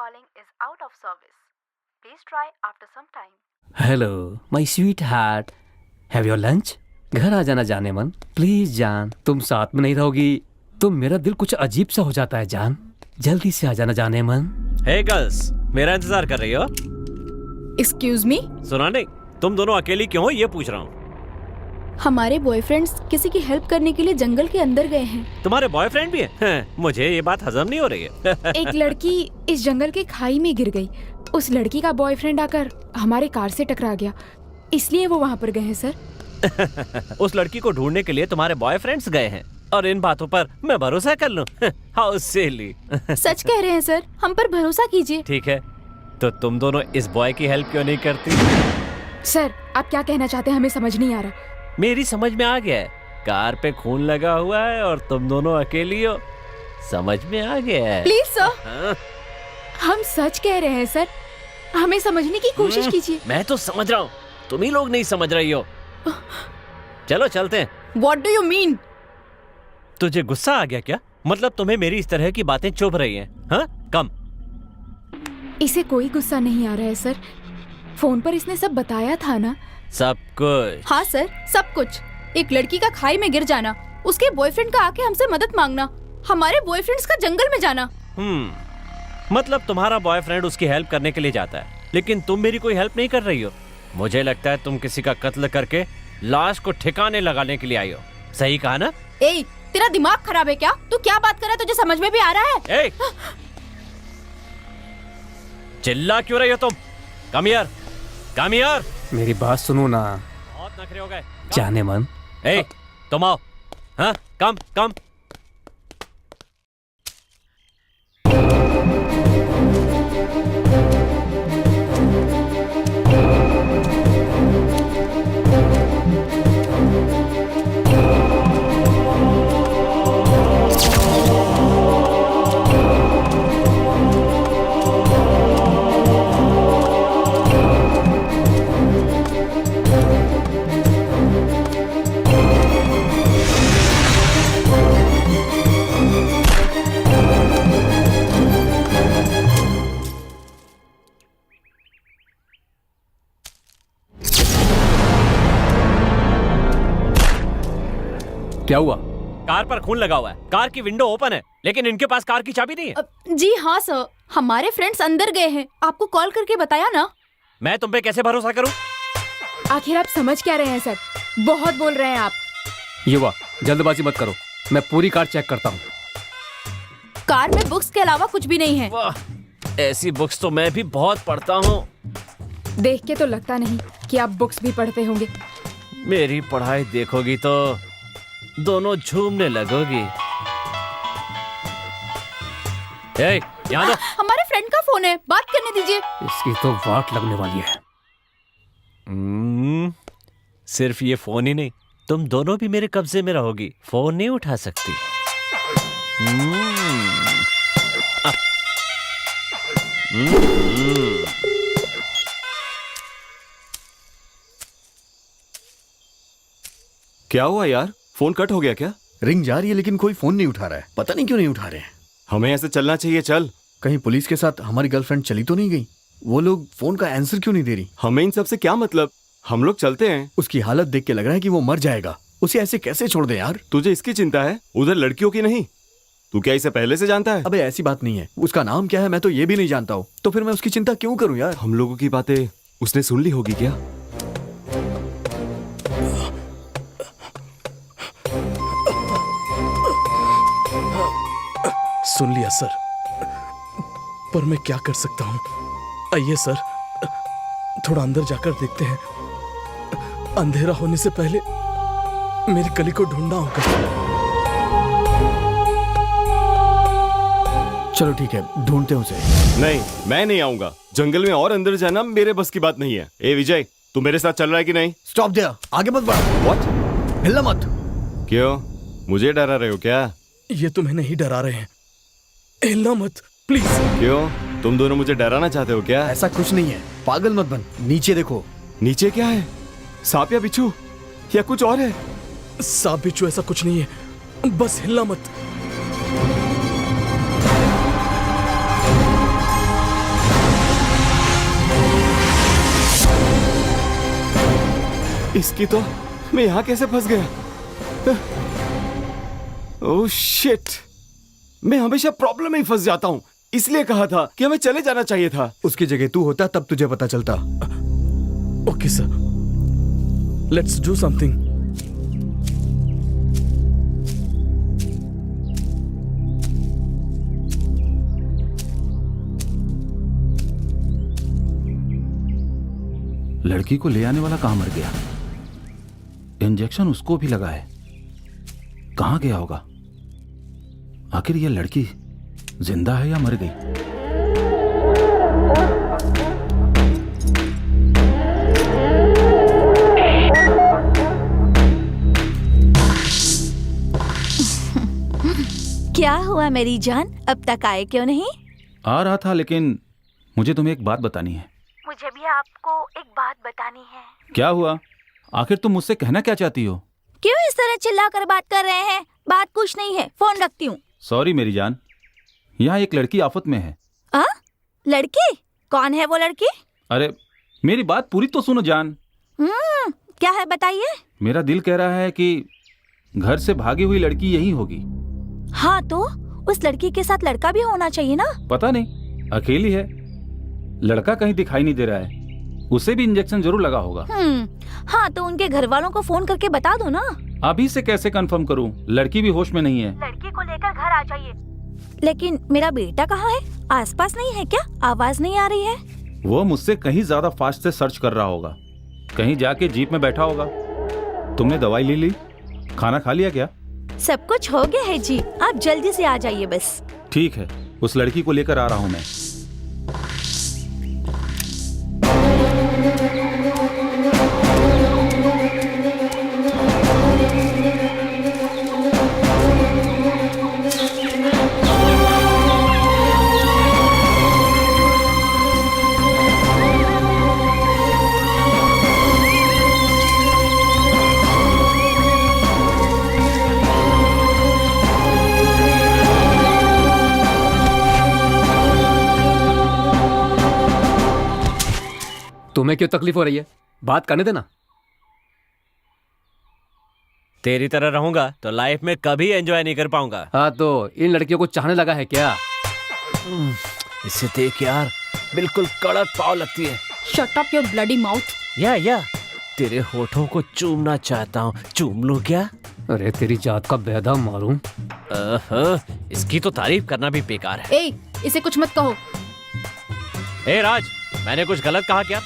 calling is out of service. Please try after some time. Hello my sweet heart, have your lunch? घर आ जाना जाने मन, please जान। तुम साथ में नहीं रहोगी तो मेरा दिल कुछ अजीब सा हो जाता है जान। जल्दी से आ जाना जाने मन। हे गर्ल्स, मेरा इंतजार कर रही हो? एक्सक्यूज मी, सुना नहीं, तुम दोनों अकेली क्यों हो ये पूछ रहा हूँ। हमारे बॉयफ्रेंड्स किसी की हेल्प करने के लिए जंगल के अंदर गए हैं। तुम्हारे बॉयफ्रेंड भी हैं? मुझे ये बात हजम नहीं हो रही है। एक लड़की इस जंगल के खाई में गिर गई। उस लड़की का बॉयफ्रेंड आकर हमारे कार से टकरा गया, इसलिए वो वहाँ पर गए हैं सर। उस लड़की को ढूंढने के लिए तुम्हारे बॉयफ्रेंड्स गए हैं और इन बातों पर मैं भरोसा कर लूं? How silly. सच कह रहे हैं सर, हम पर भरोसा कीजिए। ठीक है, तो तुम दोनों इस बॉय की हेल्प क्यों नहीं करती? सर आप क्या कहना चाहते हैं हमें समझ नहीं आ रहा। मेरी समझ में आ गया है, कार पे खून लगा हुआ है और तुम दोनों अकेली हो। समझ में आ गया है। प्लीज सर, हम सच कह रहे हैं सर, हमें समझने की कोशिश कीजिए। मैं तो समझ रहा हूँ, तुम ही लोग नहीं समझ रही हो। चलो चलते हैं। What do you mean? तुझे गुस्सा आ गया क्या? मतलब तुम्हें मेरी इस तरह की बातें चुभ रही हैं? हाँ, कम। इसे कोई गुस्सा नहीं आ रहा है सर, फोन पर इसने सब बताया था ना। सब कुछ? हाँ सर, सब कुछ। एक लड़की का खाई में गिर जाना, उसके बॉयफ्रेंड का आके हमसे मदद मांगना, हमारे बॉयफ्रेंड्स का जंगल में जाना। मतलब तुम्हारा बॉयफ्रेंड उसकी हेल्प करने के लिए जाता है, लेकिन तुम मेरी कोई हेल्प नहीं कर रही हो। मुझे लगता है तुम किसी का कत्ल करके लाश को ठिकाने लगाने के लिए आई हो। सही कहा ना? ए, तेरा दिमाग खराब है क्या? तू क्या बात कर रहा है, तुझे समझ में भी आ रहा है? ए, चिल्ला क्यों रही हो तुम? Come here, come here. मेरी बात सुनो ना। बहुत नखरे हो गए। जाने मन। ए, तुम आओ। हाँ, कम कम। क्या हुआ? कार पर खून लगा हुआ है, कार की विंडो ओपन है, लेकिन इनके पास कार की चाबी नहीं है। जी हाँ सर, हमारे फ्रेंड्स अंदर गए हैं, आपको कॉल करके बताया ना। मैं तुम पे कैसे भरोसा करूं? आखिर आप समझ क्या रहे हैं सर? बहुत बोल रहे हैं आप। युवा, जल्दबाजी मत करो, मैं पूरी कार चेक करता हूँ। कार में बुक्स के अलावा कुछ भी नहीं है। वाह, ऐसी बुक्स तो मैं भी बहुत पढ़ता हूँ। देख के तो लगता नहीं कि आप बुक्स भी पढ़ते होंगे। मेरी पढ़ाई देखोगी तो दोनों झूमने लगोगी। ए, यहाँ दो। हमारे फ्रेंड का फोन है, बात करने दीजिए। इसकी तो वाट लगने वाली है। सिर्फ ये फोन ही नहीं, तुम दोनों भी मेरे कब्जे में रहोगी, फोन नहीं उठा सकती। क्या हुआ यार, फोन कट हो गया क्या? रिंग जा रही है लेकिन कोई फोन नहीं उठा रहा है, पता नहीं क्यों नहीं उठा रहे हैं। हमें ऐसे चलना चाहिए। चल। कहीं पुलिस के साथ हमारी गर्लफ्रेंड चली तो नहीं गई? वो लोग फोन का आंसर क्यों नहीं दे रही? हमें इन सब से क्या मतलब, हम लोग चलते हैं। उसकी हालत देख के लग रहा है कि वो मर जाएगा, उसे ऐसे कैसे छोड़ दे यार? तुझे इसकी चिंता है, उधर लड़कियों की नहीं। तू क्या इसे पहले से जानता है? अबे ऐसी बात नहीं है, उसका नाम क्या है मैं तो ये भी नहीं जानता हूँ, तो फिर मैं उसकी चिंता क्यों करूँ यार? हम लोगों की बातें उसने सुन ली होगी क्या? सुन लिया सर, पर मैं क्या कर सकता हूँ? आइए सर, थोड़ा अंदर जाकर देखते हैं। अंधेरा होने से पहले मेरी कली को ढूंढना होगा। चलो ठीक है, ढूंढते हैं उसे। नहीं, मैं नहीं आऊंगा। जंगल में और अंदर जाना मेरे बस की बात नहीं है। ए विजय, तू मेरे साथ चल रहा है कि नहीं? स्टॉप देयर, आगे मत बढ़। व्हाट? हिलना मत। क्यों, मुझे डरा रहे हो क्या? ये तुम्हें नहीं डरा रहे हैं, हिलना मत प्लीज। क्यों, तुम दोनों मुझे डराना चाहते हो क्या? ऐसा कुछ नहीं है, पागल मत बन। नीचे देखो। नीचे क्या है? सांप या बिच्छू या कुछ और है? सांप बिच्छू ऐसा कुछ नहीं है, बस हिलना मत। इसकी तो मैं यहाँ कैसे फंस गया? ओह शिट, मैं हमेशा प्रॉब्लम में ही फंस जाता हूँ। इसलिए कहा था कि हमें चले जाना चाहिए था। उसकी जगह तू होता तब तुझे पता चलता। Okay sir, let's do something. लड़की को ले आने वाला कहां मर गया? इंजेक्शन उसको भी लगा है। कहां गया होगा? आखिर यह लड़की जिंदा है या मर गई? क्या हुआ मेरी जान, अब तक आए क्यों नहीं? आ रहा था, लेकिन मुझे तुम्हें एक बात बतानी है। मुझे भी आपको एक बात बतानी है। क्या हुआ? आखिर तुम मुझसे कहना क्या चाहती हो? क्यों इस तरह चिल्ला कर बात कर रहे हैं? बात कुछ नहीं है, फोन रखती हूँ। सॉरी मेरी जान, यहाँ एक लड़की आफत में है। लड़की? कौन है वो लड़की? अरे मेरी बात पूरी तो सुनो जान। क्या है बताइए। मेरा दिल कह रहा है कि घर से भागी हुई लड़की यही होगी। हाँ तो उस लड़की के साथ लड़का भी होना चाहिए ना। पता नहीं, अकेली है, लड़का कहीं दिखाई नहीं दे रहा है। उसे भी इंजेक्शन जरूर लगा होगा। हाँ तो उनके घर वालों को फोन करके बता दो ना। अभी से कैसे कंफर्म करूं? लड़की भी होश में नहीं है। लड़की को लेकर घर आ जाइए। लेकिन मेरा बेटा कहाँ है? आसपास नहीं है क्या? आवाज नहीं आ रही है। वो मुझसे कहीं ज्यादा फास्ट से सर्च कर रहा होगा। कहीं जाके जीप में बैठा होगा। तुमने दवाई ले ली? खाना खा लिया क्या? सब कुछ हो गया है जी, आप जल्दी से आ जाइए बस। ठीक है, उस लड़की को लेकर आ रहा हूं मैं। तुम्हें क्यों तकलीफ हो रही है? बात करने देना। तेरी तरह रहूंगा तो लाइफ में कभी एंजॉय नहीं कर पाऊंगा। हाँ तो इन लड़कियों को चाहने लगा है क्या? इसे देख यार, बिल्कुल कड़क पाव लगती है। Shut up your bloody mouth. या तेरे होठों को चूमना चाहता हूँ, चूम लूं क्या? अरे तेरी जात का बेदा मारूं। इसकी तो तारीफ करना भी बेकार है। ए, इसे कुछ मत कहो। ए राज, मैंने कुछ गलत कहा क्या?